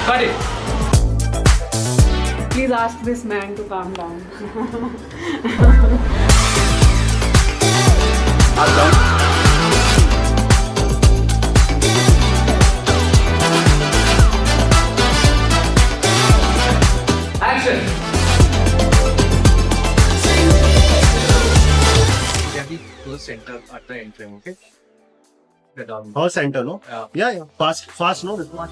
Cut it. Please ask this man to calm down. Action. Can be to the center at the end frame, okay? The down. Her center, no? Yeah. Yeah. Fast, no? This one.